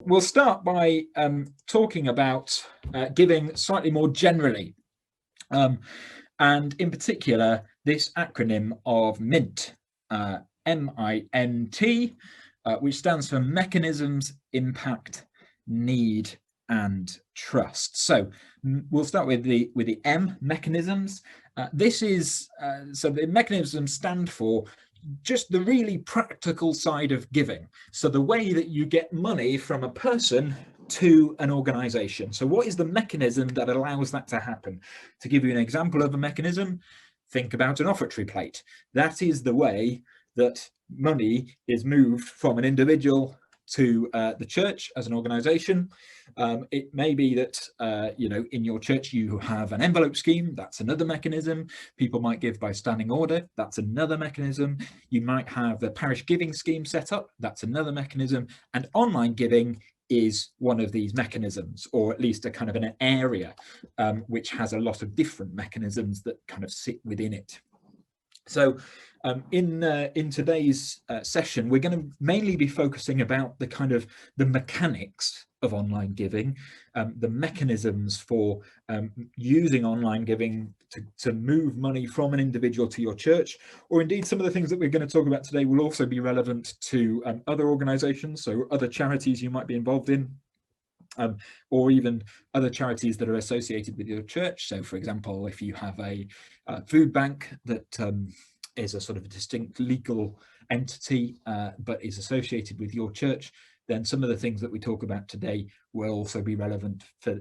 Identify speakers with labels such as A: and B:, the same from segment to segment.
A: we'll start by talking about giving slightly more generally, and in particular this acronym of MINT, M-I-N-T, which stands for Mechanisms, Impact, Need, and Trust. So we'll start with the M, mechanisms. This is so the mechanisms stand for just the really practical side of giving. So the way that you get money from a person to an organization. So what is the mechanism that allows that to happen? To give you an example of a mechanism, think about an offertory plate. That is the way that money is moved from an individual to the church as an organization. It may be that in your church you have an envelope scheme. That's another mechanism. People might give by standing order. That's another mechanism. You might have the parish giving scheme set up. That's another mechanism. And online giving is one of these mechanisms, or at least a kind of an area which has a lot of different mechanisms that kind of sit within it. So in today's session, we're going to mainly be focusing about the mechanics of online giving, the mechanisms for using online giving to move money from an individual to your church, or indeed some of the things that we're going to talk about today will also be relevant to other organizations, so other charities you might be involved in, or even other charities that are associated with your church. So for example, if you have a food bank that is a sort of a distinct legal entity but is associated with your church, then some of the things that we talk about today will also be relevant for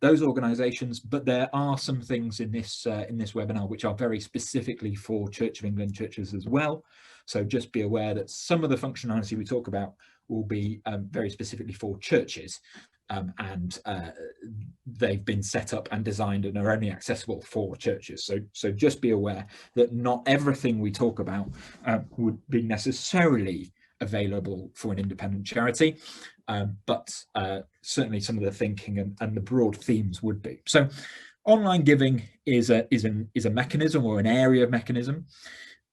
A: those organizations. But there are some things in this webinar which are very specifically for Church of England churches as well. So just be aware that some of the functionality we talk about will be very specifically for churches, and they've been set up and designed and are only accessible for churches. So just be aware that not everything we talk about would be necessarily available for an independent charity, but certainly some of the thinking and the broad themes would be. So online giving is a mechanism, or an area of mechanism,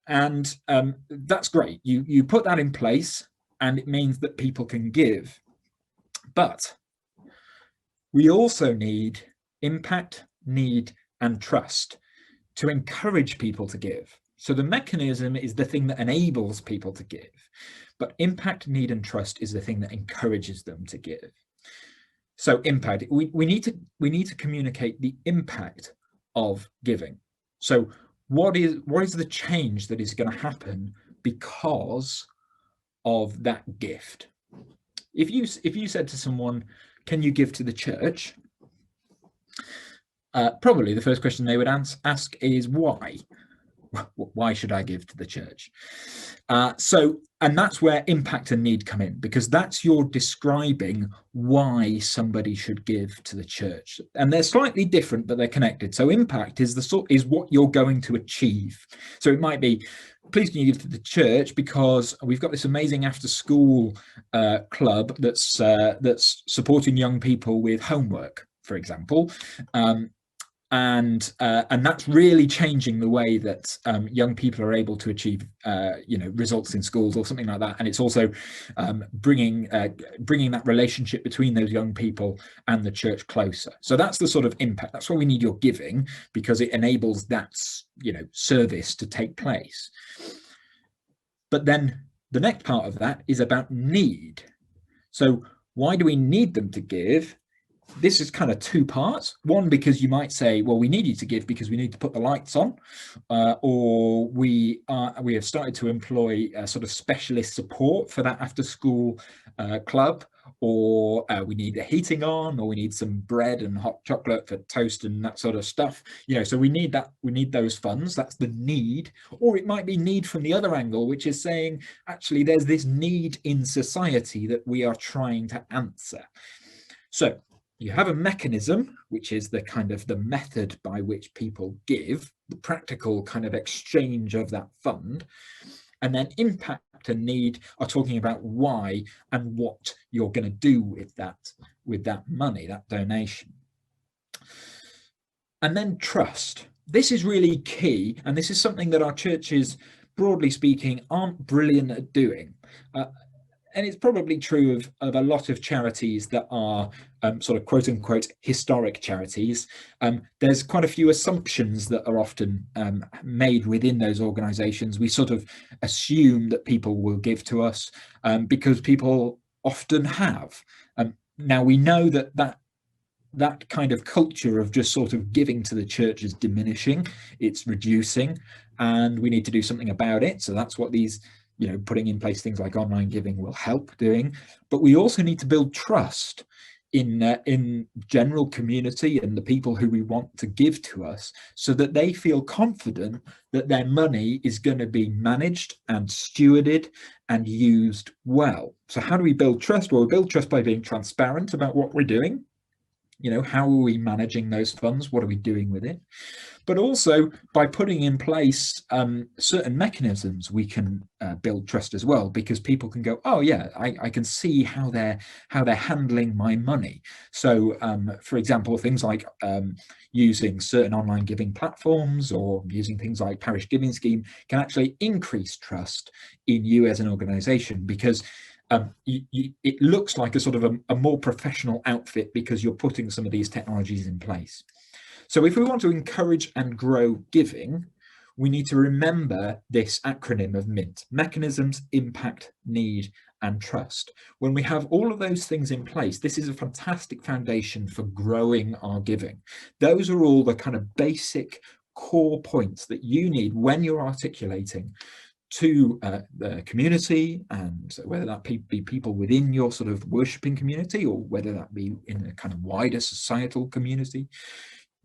A: and that's great. You put that in place and it means that people can give, but we also need impact, need, and trust to encourage people to give. So the mechanism is the thing that enables people to give, but impact, need, and trust is the thing that encourages them to give. So impact, we need to communicate the impact of giving. So what is the change that is going to happen because of that gift? If you said to someone, can you give to the church? Probably the first question they would ask is why? Why should I give to the church? And that's where impact and need come in, because that's you're describing why somebody should give to the church, and they're slightly different, but they're connected. So impact is what you're going to achieve. So it might be, please can you give to the church because we've got this amazing after-school club that's supporting young people with homework, for example. And that's really changing the way that young people are able to achieve results in schools or something like that. And it's also bringing that relationship between those young people and the church closer. So that's the sort of impact. That's why we need your giving, because it enables that service to take place. But then the next part of that is about need. So why do we need them to give? This is kind of two parts. One, because you might say, well, we need you to give because we need to put the lights on, or we have started to employ sort of specialist support for that after school club, or we need the heating on, or we need some bread and hot chocolate for toast and that sort of stuff. So we need that. We need those funds. That's the need. Or it might be need from the other angle, which is saying, actually, there's this need in society that we are trying to answer. So you have a mechanism, which is the kind of the method by which people give, the practical kind of exchange of that fund. And then impact and need are talking about why and what you're going to do with that money, that donation. And then trust. This is really key, and this is something that our churches, broadly speaking, aren't brilliant at doing. it's probably true of a lot of charities that are sort of quote unquote historic charities. There's quite a few assumptions that are often made within those organizations. We sort of assume that people will give to us because people often have. Now we know that kind of culture of just sort of giving to the church is diminishing, it's reducing, and we need to do something about it. So that's what these, putting in place things like online giving will help doing. But we also need to build trust in general community and the people who we want to give to us, so that they feel confident that their money is going to be managed and stewarded and used well. So how do we build trust? Well, we build trust by being transparent about what we're doing. How are we managing those funds? What are we doing with it? But also by putting in place certain mechanisms, we can build trust as well, because people can go, oh yeah, I can see how they're handling my money. So for example, things like using certain online giving platforms or using things like parish giving scheme can actually increase trust in you as an organization, because it looks like a sort of a more professional outfit because you're putting some of these technologies in place. So if we want to encourage and grow giving, we need to remember this acronym of MINT: mechanisms, impact, need, and trust. When we have all of those things in place, this is a fantastic foundation for growing our giving. Those are all the kind of basic core points that you need when you're articulating to the community, and whether that be people within your sort of worshipping community or whether that be in a kind of wider societal community.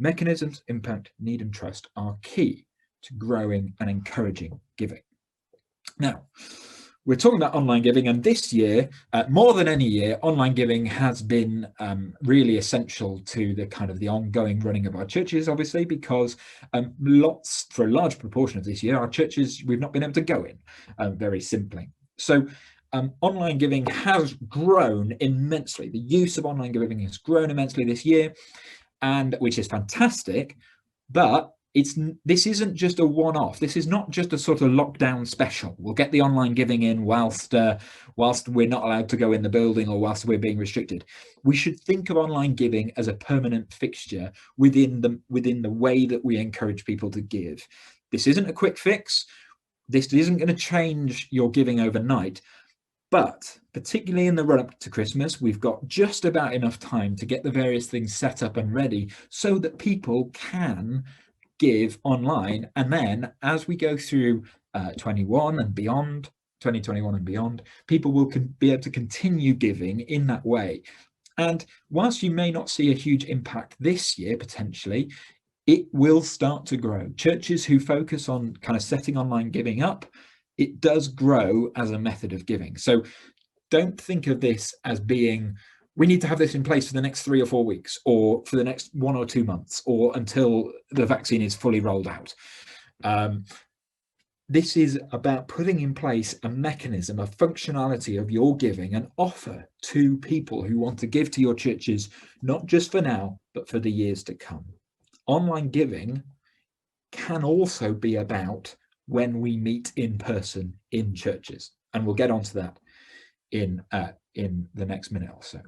A: Mechanisms, impact, need, and trust are key to growing and encouraging giving. Now, we're talking about online giving, and this year, more than any year, online giving has been really essential to the ongoing running of our churches, obviously, because for a large proportion of this year, our churches, we've not been able to go in, very simply. So online giving has grown immensely. The use of online giving has grown immensely this year, and which is fantastic, but this isn't just a one-off. This is not just a sort of lockdown special. We'll get the online giving in whilst we're not allowed to go in the building or whilst we're being restricted. We should think of online giving as a permanent fixture within the way that we encourage people to give. This isn't a quick fix. This isn't going to change your giving overnight. But particularly in the run-up to Christmas, we've got just about enough time to get the various things set up and ready so that people can give online. And then as we go through 2021 and beyond, people will be able to continue giving in that way. And whilst you may not see a huge impact this year, potentially, it will start to grow. Churches who focus on kind of setting online giving up, it does grow as a method of giving. So don't think of this as being, we need to have this in place for the next 3 or 4 weeks, or for the next 1 or 2 months, or until the vaccine is fully rolled out. This is about putting in place a mechanism, a functionality of your giving, an offer to people who want to give to your churches, not just for now, but for the years to come. Online giving can also be about when we meet in person in churches, and we'll get onto that in the next minute or so.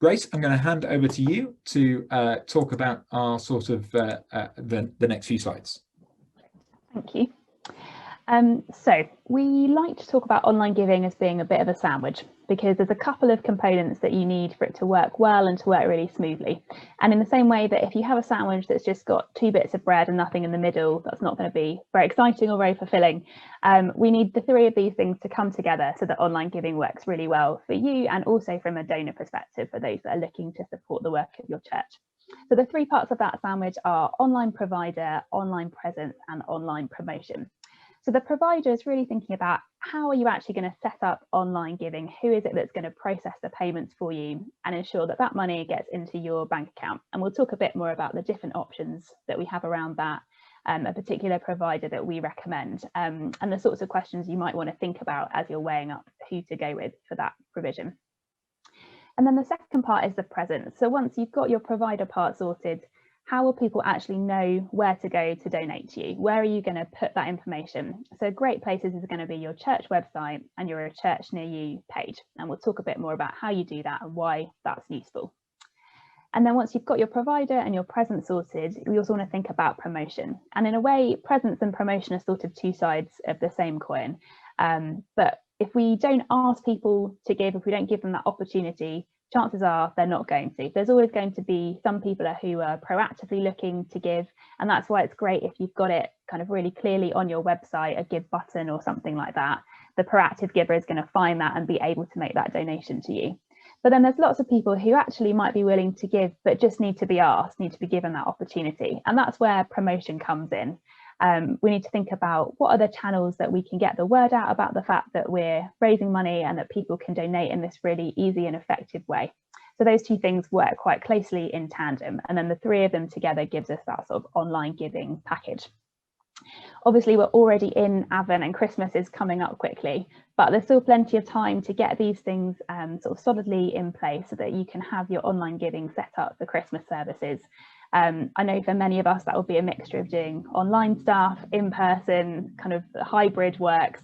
A: Grace, I'm going to hand over to you to talk about our sort of the next few slides.
B: Thank you. So we like to talk about online giving as being a bit of a sandwich, because there's a couple of components that you need for it to work well and to work really smoothly. And in the same way that if you have a sandwich that's just got 2 bits of bread and nothing in the middle, that's not going to be very exciting or very fulfilling. We need the 3 of these things to come together so that online giving works really well for you, and also from a donor perspective for those that are looking to support the work of your church. So the 3 parts of that sandwich are online provider, online presence, and online promotion. So the provider is really thinking about, how are you actually going to set up online giving? Who is it that's going to process the payments for you and ensure that that money gets into your bank account? And we'll talk a bit more about the different options that we have around that, a particular provider that we recommend, and the sorts of questions you might want to think about as you're weighing up who to go with for that provision. And then the second part is the presence. So once you've got your provider part sorted, how will people actually know where to go to donate to you? Where are you going to put that information? So great places is going to be your church website and your A Church Near You page. And we'll talk a bit more about how you do that and why that's useful. And then once you've got your provider and your presence sorted, we also want to think about promotion. And in a way, presence and promotion are sort of two sides of the same coin. But if we don't ask people to give, if we don't give them that opportunity, chances are they're not going to. There's always going to be some people who are proactively looking to give, and that's why it's great if you've got it kind of really clearly on your website, a give button or something like that. The proactive giver is going to find that and be able to make that donation to you. But then there's lots of people who actually might be willing to give, but just need to be asked, need to be given that opportunity. And that's where promotion comes in. We need to think about what are the channels that we can get the word out about the fact that we're raising money and that people can donate in this really easy and effective way. So those two things work quite closely in tandem, and then the three of them together gives us that sort of online giving package. Obviously, we're already in Advent and Christmas is coming up quickly, but there's still plenty of time to get these things sort of solidly in place so that you can have your online giving set up for Christmas services. I know for many of us that will be a mixture of doing online stuff, in person, kind of hybrid works,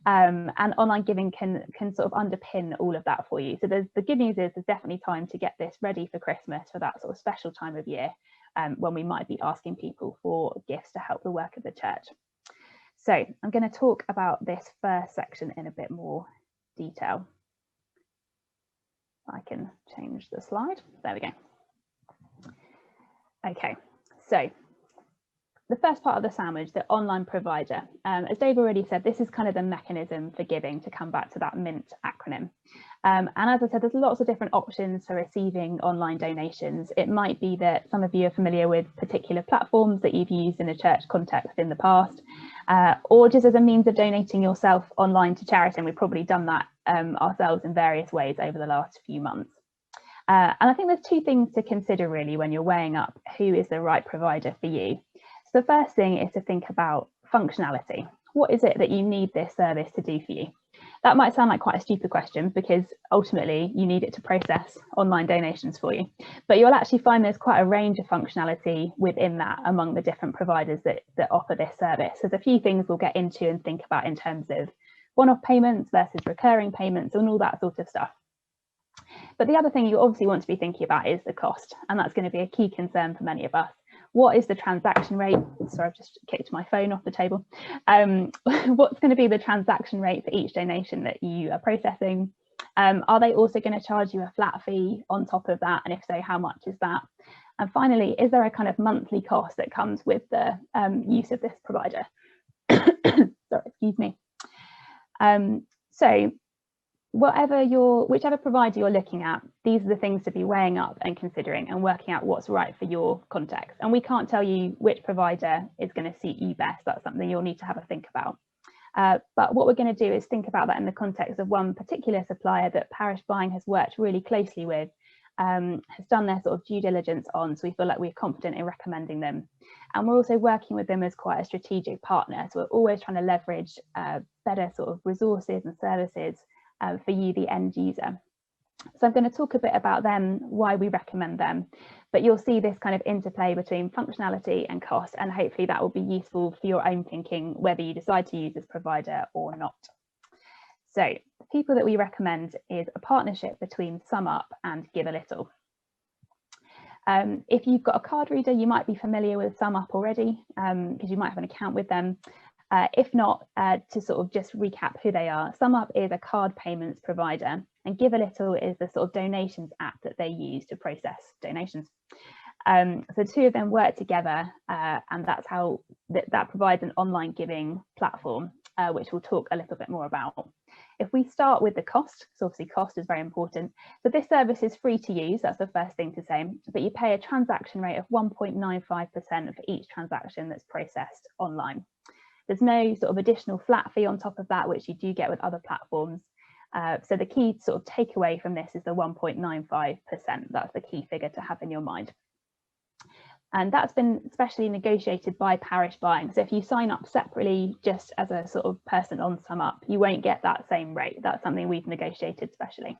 B: and online giving can sort of underpin all of that for you. So the good news is there's definitely time to get this ready for Christmas, for that sort of special time of year when we might be asking people for gifts to help the work of the church. So I'm going to talk about this first section in a bit more detail. I can change the slide. There we go. Okay, so the first part of the sandwich, the online provider. As Dave already said, this is kind of the mechanism for giving, to come back to that MINT acronym. And as I said, there's lots of different options for receiving online donations. It might be that some of you are familiar with particular platforms that you've used in a church context in the past, or just as a means of donating yourself online to charity. And we've probably done that ourselves in various ways over the last few months. And I think there's two things to consider really when you're weighing up who is the right provider for you. So the first thing is to think about functionality. What is it that you need this service to do for you? That might sound like quite a stupid question, because ultimately you need it to process online donations for you. But you'll actually find there's quite a range of functionality within that among the different providers that offer this service. There's a few things we'll get into and think about in terms of one-off payments versus recurring payments and all that sort of stuff. But the other thing you obviously want to be thinking about is the cost, and that's going to be a key concern for many of us. What is the transaction rate? Sorry, I've just kicked my phone off the table. What's going to be the transaction rate for each donation that you are processing? Are they also going to charge you a flat fee on top of that? And if so, how much is that? And finally, is there a kind of monthly cost that comes with the use of this provider? Sorry, excuse me. So whichever provider you're looking at, these are the things to be weighing up and considering and working out what's right for your context. And we can't tell you which provider is going to suit you best. That's something you'll need to have a think about. But what we're going to do is think about that in the context of one particular supplier that Parish Buying has worked really closely with, has done their sort of due diligence on, so we feel like we're confident in recommending them. And we're also working with them as quite a strategic partner. So we're always trying to leverage better sort of resources and services for you, the end user. So I'm going to talk a bit about them, why we recommend them, but you'll see this kind of interplay between functionality and cost, and hopefully that will be useful for your own thinking, whether you decide to use this provider or not. So the people that we recommend is a partnership between SumUp and Give a Little. If you've got a card reader, you might be familiar with SumUp already, because you might have an account with them. If not, to sort of just recap who they are, SumUp is a card payments provider, and Give a Little is the sort of donations app that they use to process donations. So two of them work together, and that's how that provides an online giving platform, which we'll talk a little bit more about. If we start with the cost, so obviously cost is very important. So this service is free to use, that's the first thing to say, but you pay a transaction rate of 1.95% for each transaction that's processed online. There's no sort of additional flat fee on top of that, which you do get with other platforms. So the key sort of takeaway from this is the 1.95%. That's the key figure to have in your mind. And that's been specially negotiated by Parish Buying. So if you sign up separately, just as a sort of person on SumUp, you won't get that same rate. That's something we've negotiated specially.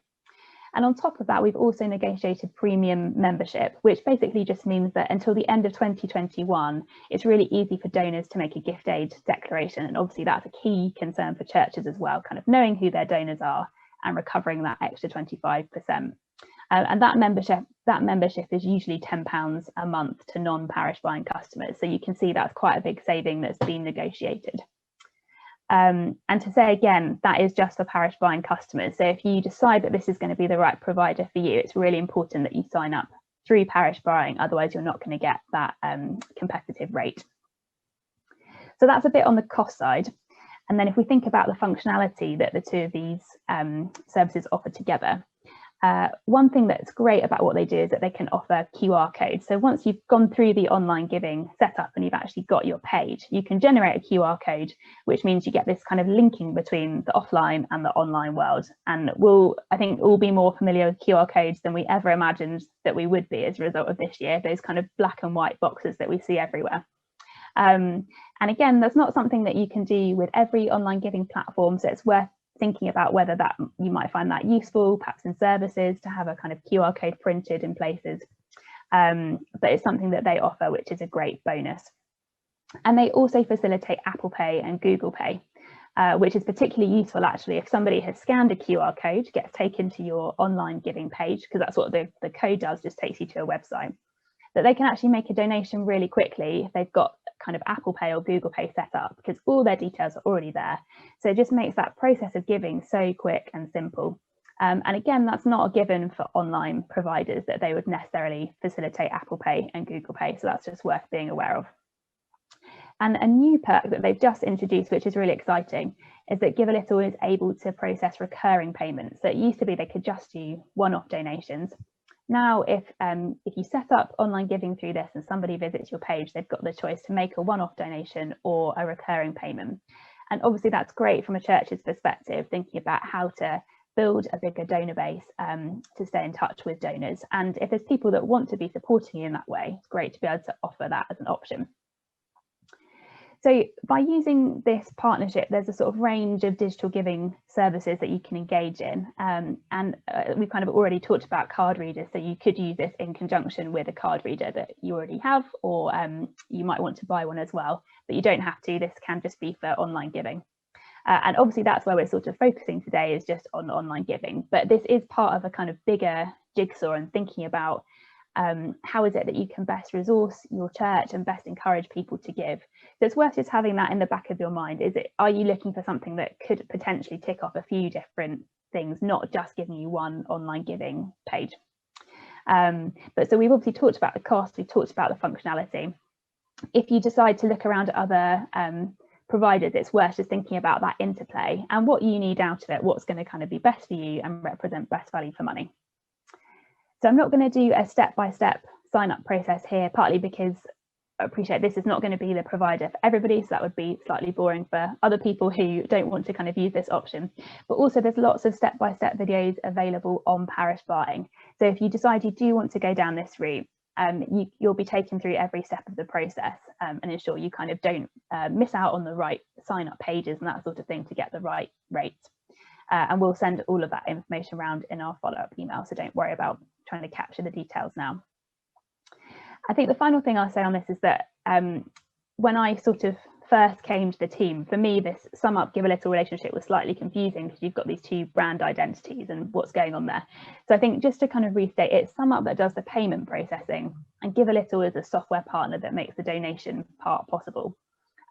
B: And on top of that, we've also negotiated premium membership, which basically just means that until the end of 2021, it's really easy for donors to make a gift aid declaration. And obviously that's a key concern for churches as well, kind of knowing who their donors are and recovering that extra 25%. And that membership is usually £10 a month to non-parish buying customers. So you can see that's quite a big saving that's been negotiated. And to say again, that is just for parish buying customers. So if you decide that this is going to be the right provider for you, it's really important that you sign up through parish buying, otherwise you're not going to get that competitive rate. So that's a bit on the cost side. And then if we think about the functionality that the two of these services offer together, one thing that's great about what they do is that they can offer QR codes. So once you've gone through the online giving setup and you've actually got your page, you can generate a QR code, which means you get this kind of linking between the offline and the online world. And I think we'll be more familiar with QR codes than we ever imagined that we would be as a result of this year, those kind of black and white boxes that we see everywhere. And again, that's not something that you can do with every online giving platform, so it's worth thinking about whether that you might find that useful, perhaps in services, to have a kind of QR code printed in places. But it's something that they offer, which is a great bonus. And they also facilitate Apple Pay and Google Pay, which is particularly useful actually if somebody has scanned a QR code, gets taken to your online giving page, because that's what the code does, just takes you to a website, that they can actually make a donation really quickly if they've got kind of Apple Pay or Google Pay set up, because all their details are already there. So it just makes that process of giving so quick and simple. And again, that's not a given for online providers that they would necessarily facilitate Apple Pay and Google Pay. So that's just worth being aware of. And a new perk that they've just introduced, which is really exciting, is that Give a Little is able to process recurring payments. So it used to be they could just do one-off donations. Now, if you set up online giving through this and somebody visits your page, they've got the choice to make a one-off donation or a recurring payment. And obviously that's great from a church's perspective, thinking about how to build a bigger donor base to stay in touch with donors. And if there's people that want to be supporting you in that way, it's great to be able to offer that as an option. So by using this partnership, there's a sort of range of digital giving services that you can engage in. And we've kind of already talked about card readers, so you could use this in conjunction with a card reader that you already have, or you might want to buy one as well, but you don't have to. This can just be for online giving. And obviously that's where we're sort of focusing today, is just on online giving, but this is part of a kind of bigger jigsaw and thinking about how is it that you can best resource your church and best encourage people to give. So it's worth just having that in the back of your mind. Are you looking for something that could potentially tick off a few different things, not just giving you one online giving page? But so we've obviously talked about the cost, we've talked about the functionality. If you decide to look around at other providers, it's worth just thinking about that interplay and what you need out of it, what's going to kind of be best for you and represent best value for money. So I'm not going to do a step-by-step sign-up process here, partly because I appreciate this is not going to be the provider for everybody, so that would be slightly boring for other people who don't want to kind of use this option. But also there's lots of step-by-step videos available on parish buying. So if you decide you do want to go down this route, you'll be taken through every step of the process and ensure you kind of don't miss out on the right sign-up pages and that sort of thing to get the right rate. And we'll send all of that information around in our follow-up email, so don't worry about trying to capture the details now. I think the final thing I'll say on this is that when I sort of first came to the team, for me this Sum Up Give a Little relationship was slightly confusing because you've got these two brand identities and what's going on there. So I think just to kind of restate, it's Sum Up that does the payment processing and Give a Little is a software partner that makes the donation part possible.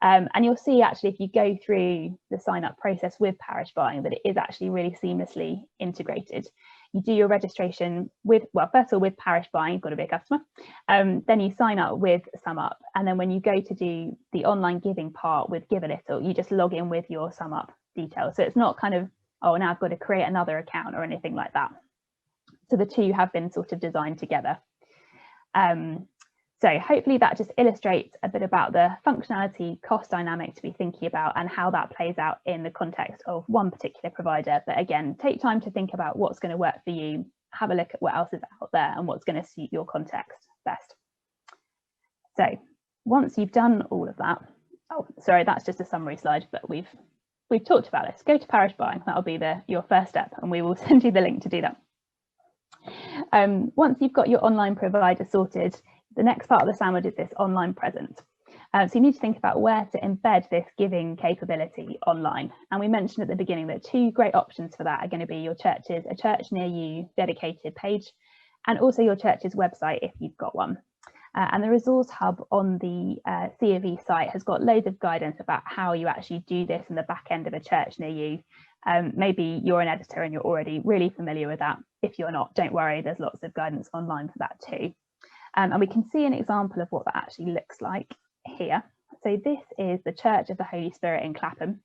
B: And you'll see actually if you go through the sign up process with parish buying that it is actually really seamlessly integrated. You do your registration with, well, first of all with parish buying, you've got to be a customer. Then you sign up with Sum Up, and then when you go to do the online giving part with Give a Little, you just log in with your Sum Up details. So it's not kind of, oh, now I've got to create another account or anything like that. So the two have been sort of designed together. So hopefully that just illustrates a bit about the functionality cost dynamic to be thinking about and how that plays out in the context of one particular provider. But again, take time to think about what's going to work for you, have a look at what else is out there and what's going to suit your context best. So once you've done all of that, oh, sorry, that's just a summary slide, but we've talked about this. Go to parish buying, that'll be your first step, and we will send you the link to do that. Once you've got your online provider sorted, the next part of the sandwich is this online presence. So you need to think about where to embed this giving capability online. And we mentioned at the beginning that two great options for that are going to be your church's A Church Near You dedicated page, and also your church's website if you've got one. And the resource hub on the C of E site has got loads of guidance about how you actually do this in the back end of A Church Near You. Maybe you're an editor and you're already really familiar with that. If you're not, don't worry, there's lots of guidance online for that too. And we can see an example of what that actually looks like here. So this is the Church of the Holy Spirit in Clapham.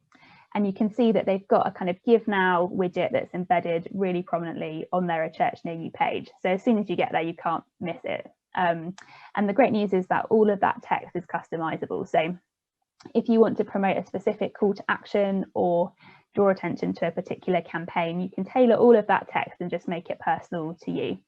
B: And you can see that they've got a kind of Give Now widget that's embedded really prominently on their A Church Near You page. So as soon as you get there, you can't miss it. And the great news is that all of that text is customizable. So if you want to promote a specific call to action or draw attention to a particular campaign, you can tailor all of that text and just make it personal to you.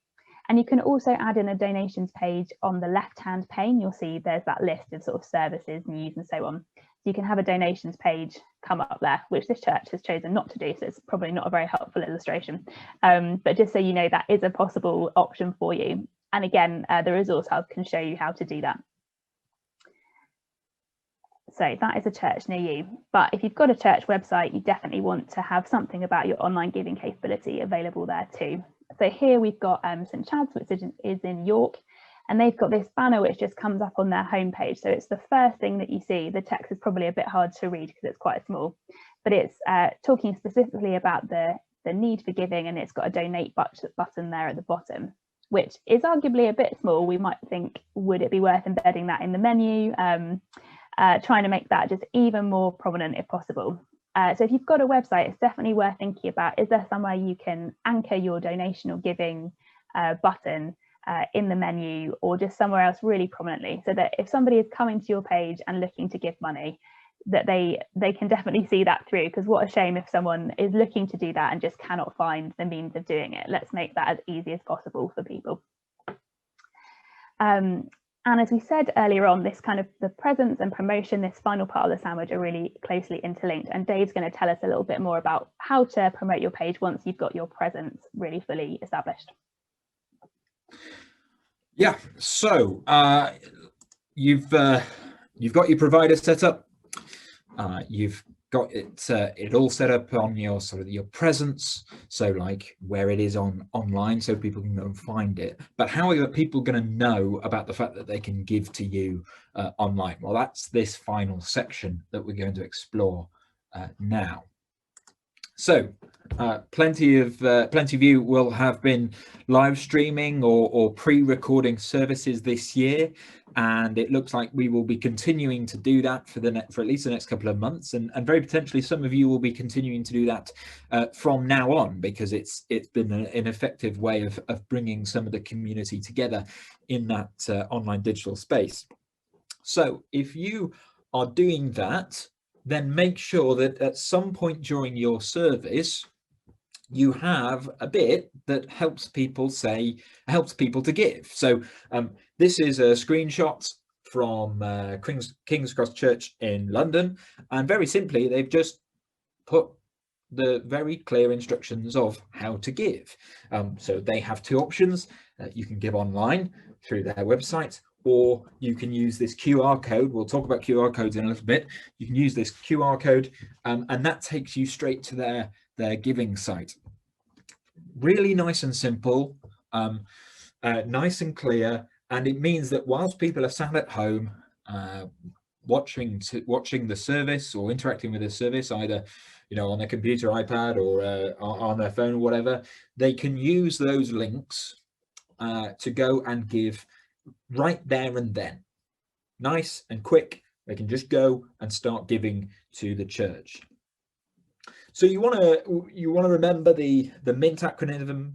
B: And you can also add in a donations page on the left-hand pane. You'll see there's that list of sort of services, news and so on. So you can have a donations page come up there, which this church has chosen not to do, so it's probably not a very helpful illustration. But just so you know, that is a possible option for you. And again, the resource hub can show you how to do that. So that is A Church Near You. But if you've got a church website, you definitely want to have something about your online giving capability available there too. So here we've got St Chad's, which is in York, and they've got this banner which just comes up on their homepage. So it's the first thing that you see. The text is probably a bit hard to read because it's quite small, but it's talking specifically about the need for giving, and it's got a donate button there at the bottom, which is arguably a bit small. We might think, would it be worth embedding that in the menu? Trying to make that just even more prominent if possible. So if you've got a website, it's definitely worth thinking about, is there somewhere you can anchor your donation or giving button in the menu, or just somewhere else really prominently, so that if somebody is coming to your page and looking to give money, that they can definitely see that through, because what a shame if someone is looking to do that and just cannot find the means of doing it. Let's make that as easy as possible for people. And as we said earlier on, this kind of the presence and promotion, this final part of the sandwich, are really closely interlinked. And Dave's going to tell us a little bit more about how to promote your page once you've got your presence really fully established.
A: Yeah, so you've got your provider set up. You've got it all set up on your sort of your presence, so like where it is online, so people can go and find it. But how are people going to know about the fact that they can give to you online? Well, that's this final section that we're going to explore now. So plenty of you will have been live streaming or pre-recording services this year, and it looks like we will be continuing to do that for at least the next couple of months, and very potentially some of you will be continuing to do that from now on, because it's been an effective way of bringing some of the community together in that online digital space. So if you are doing that, then make sure that at some point during your service, you have a bit that helps people to give. So this is a screenshot from King's Cross Church in London, and very simply, they've just put the very clear instructions of how to give. So they have two options. You can give online through their website, or you can use this QR code. We'll talk about QR codes in a little bit. You can use this QR code, and that takes you straight to their giving site. Really nice and simple, nice and clear, and it means that whilst people are sat at home watching the service or interacting with the service, either on their computer, iPad, or on their phone or whatever, they can use those links to go and give right there and then. Nice and quick. They can just go and start giving to the church. So you want to remember the MINT acronym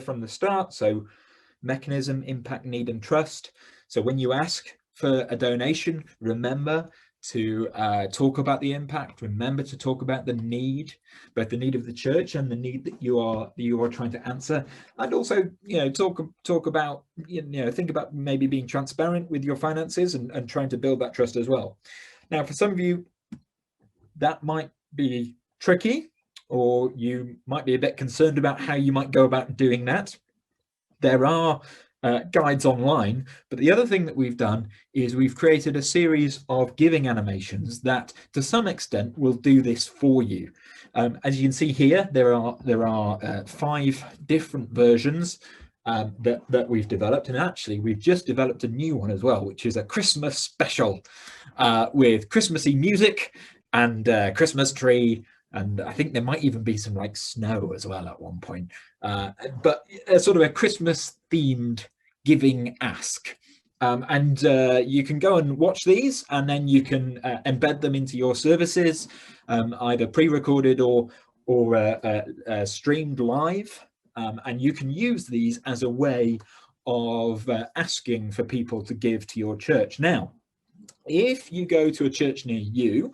A: from the start. So mechanism, impact, need, and trust. So when you ask for a donation, remember to talk about the impact. Remember to talk about the need, both the need of the church and the need that you are trying to answer, and also talk about think about maybe being transparent with your finances and trying to build that trust as well. Now, for some of you, that might be tricky, or you might be a bit concerned about how you might go about doing that, there are guides online. But the other thing that we've done is we've created a series of giving animations that to some extent will do this for you. As you can see here, there are 5 different versions that we've developed, and actually we've just developed a new one as well, which is a Christmas special with Christmassy music and Christmas tree, and I think there might even be some like snow as well at one point, but sort of a Christmas themed giving ask. And you can go and watch these, and then you can embed them into your services, either pre-recorded or streamed live. And you can use these as a way of asking for people to give to your church. Now, if you go to a church near you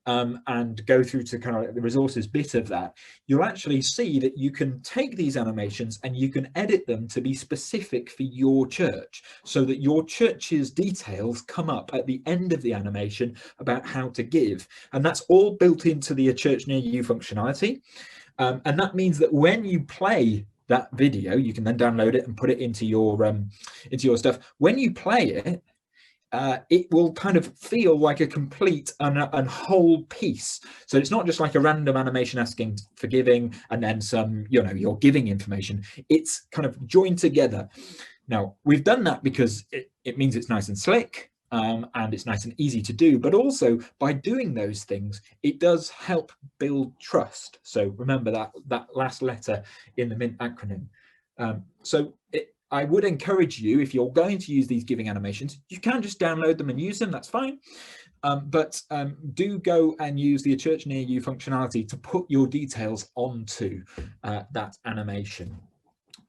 A: and go through to kind of like the resources bit of that, you'll actually see that you can take these animations and you can edit them to be specific for your church, so that your church's details come up at the end of the animation about how to give. And that's all built into the church near you functionality. And that means that when you play that video, you can then download it and put it into your stuff. When you play it, it will kind of feel like a complete and whole piece. So it's not just like a random animation asking for giving and then some, your giving information. It's kind of joined together. Now, we've done that because it means it's nice and slick, and it's nice and easy to do, but also by doing those things, it does help build trust. So remember that last letter in the MINT acronym. I would encourage you, if you're going to use these giving animations, you can just download them and use them, that's fine. But do go and use the church near you functionality to put your details onto that animation.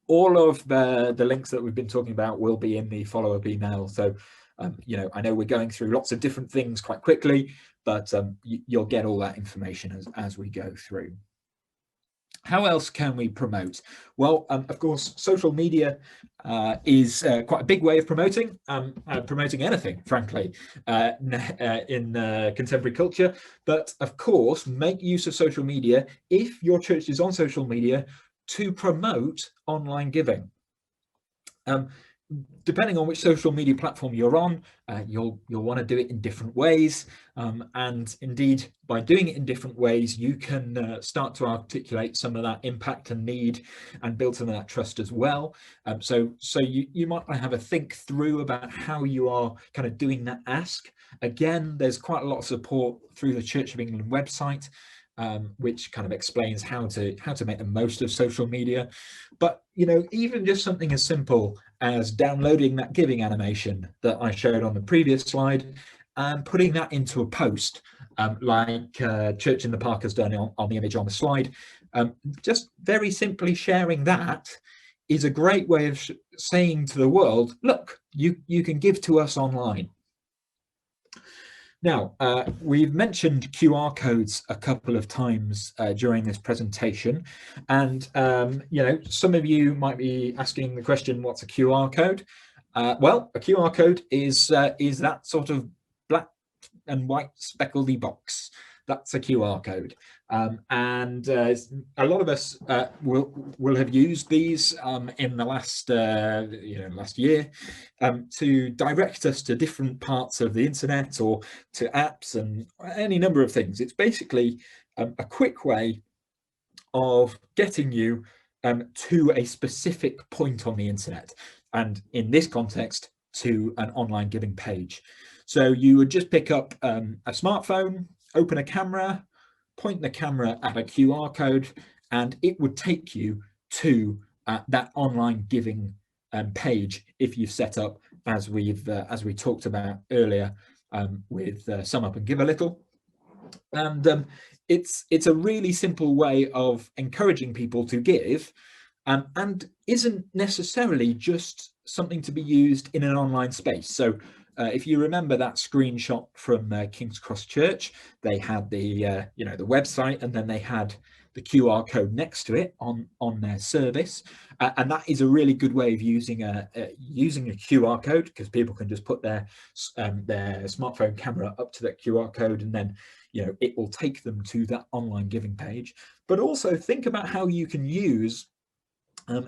A: All of the links that we've been talking about will be in the follow-up email. So, I know we're going through lots of different things quite quickly, but you'll get all that information as we go through. How else can we promote? Well, of course, social media is quite a big way of promoting anything, frankly, in contemporary culture. But of course, make use of social media if your church is on social media to promote online giving. Depending on which social media platform you're on, you'll want to do it in different ways, and indeed by doing it in different ways you can start to articulate some of that impact and need and build some of that trust as well. So you might have a think through about how you are kind of doing that ask. Again, there's quite a lot of support through the Church of England website, which kind of explains how to make the most of social media. But even just something as simple as downloading that giving animation that I showed on the previous slide and putting that into a post, like Church in the Park has done on the image on the slide, just very simply sharing that is a great way of saying to the world, look, you can give to us online. Now, we've mentioned QR codes a couple of times during this presentation, and some of you might be asking the question, what's a QR code? Well, a QR code is that sort of black and white speckledy box. That's a QR code, and a lot of us will have used these in the last last year to direct us to different parts of the internet or to apps and any number of things. It's basically a quick way of getting you to a specific point on the internet, and in this context to an online giving page. So you would just pick up a smartphone, open a camera, point the camera at a QR code, and it would take you to that online giving page if you've set up as we talked about earlier with Sum Up and Give a Little. And it's a really simple way of encouraging people to give, and isn't necessarily just something to be used in an online space. So if you remember that screenshot from King's Cross Church, they had the the website, and then they had the QR code next to it on their service, and that is a really good way of using a QR code, because people can just put their smartphone camera up to that QR code, and then it will take them to that online giving page. But also think about how you can use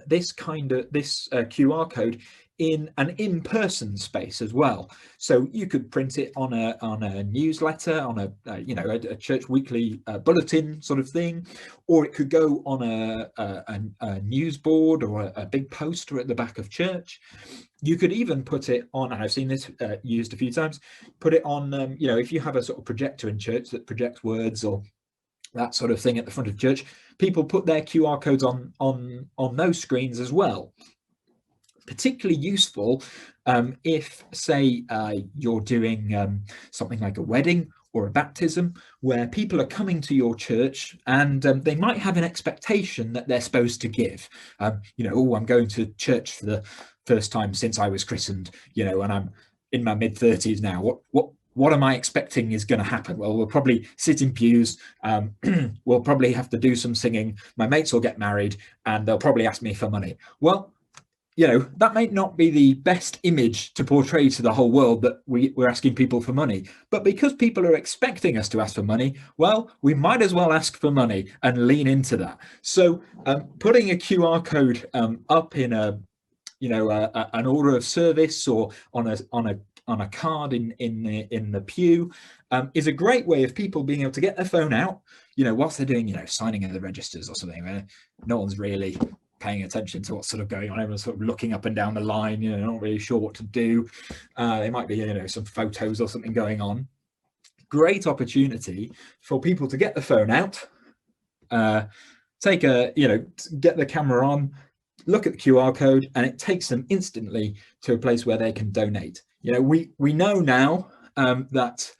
A: this QR code in an in-person space as well. So you could print it on a newsletter, on a church weekly bulletin sort of thing, or it could go on a news board or a big poster at the back of church. You could even put it on, and I've seen this used a few times, put it on, if you have a sort of projector in church that projects words or that sort of thing at the front of church, people put their QR codes on those screens as well. Particularly useful if, say, you're doing something like a wedding or a baptism, where people are coming to your church and they might have an expectation that they're supposed to give. Oh, I'm going to church for the first time since I was christened, and I'm in my mid-30s now. What am I expecting is going to happen? Well, we'll probably sit in pews. We'll probably have to do some singing. My mates will get married and they'll probably ask me for money. Well, that may not be the best image to portray to the whole world, that we're asking people for money. But because people are expecting us to ask for money, well, we might as well ask for money and lean into that. So putting a QR code up in an order of service or on a card in the pew is a great way of people being able to get their phone out, whilst they're doing, signing in the registers or something, where no one's really paying attention to what's sort of going on. Everyone's sort of looking up and down the line, not really sure what to do. There might be, some photos or something going on. Great opportunity for people to get the phone out, get the camera on, look at the QR code, and it takes them instantly to a place where they can donate. We know now that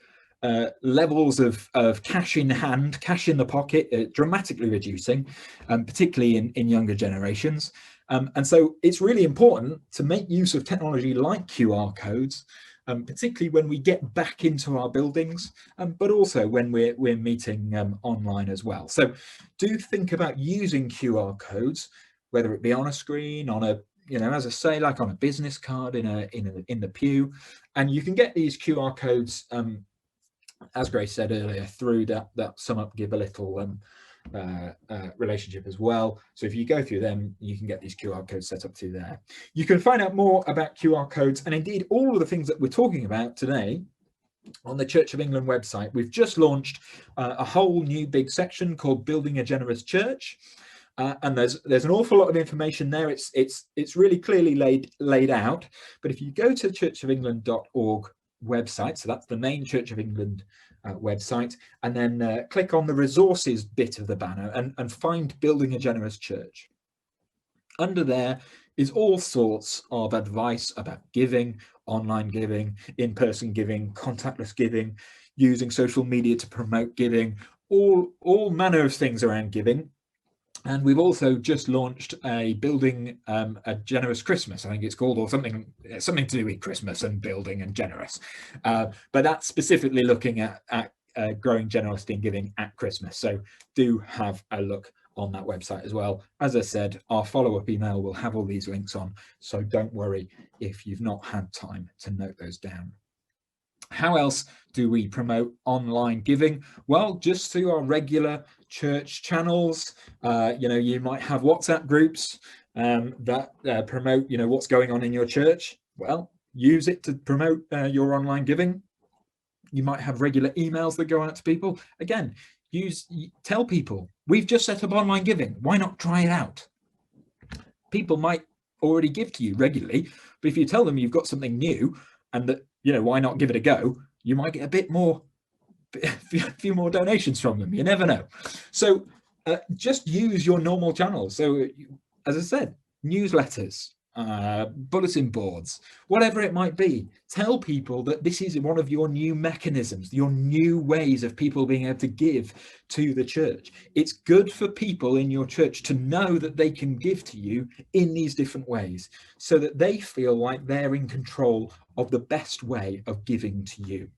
A: levels of cash in hand, cash in the pocket, are dramatically reducing, particularly in younger generations. And so it's really important to make use of technology like QR codes, particularly when we get back into our buildings, but also when we're meeting online as well. So do think about using QR codes, whether it be on a screen, on a, as I say, like on a business card in the pew. And you can get these QR codes, as Grace said earlier, through that Sum Up Give a Little relationship as well. So if you go through them, you can get these QR codes set up through there. You can find out more about QR codes and indeed all of the things that we're talking about today on the Church of England website. We've just launched a whole new big section called Building a Generous Church. And there's an awful lot of information there. It's really clearly laid out. But if you go to churchofengland.org website, so that's the main Church of England website, and then click on the resources bit of the banner and find Building a Generous Church. Under there is all sorts of advice about giving, online giving, in-person giving, contactless giving, using social media to promote giving, all manner of things around giving. And we've also just launched a Building a Generous Christmas, I think it's called, or something to do with Christmas and building and generous. But that's specifically looking at growing generosity and giving at Christmas. So do have a look on that website as well. As I said, our follow-up email will have all these links on, so don't worry if you've not had time to note those down. How else do we promote online giving? Well, just through our regular church channels. You might have WhatsApp groups that promote, what's going on in your church. Well, use it to promote your online giving. You might have regular emails that go out to people. Again, tell people, we've just set up online giving. Why not try it out? People might already give to you regularly, but if you tell them you've got something new and that, why not give it a go, you might get a few more donations from them. You never know. So just use your normal channels. So as I said, newsletters, bulletin boards, whatever it might be. Tell people that this is one of your new mechanisms, your new ways of people being able to give to the church. It's good for people in your church to know that they can give to you in these different ways, so that they feel like they're in control of the best way of giving to you.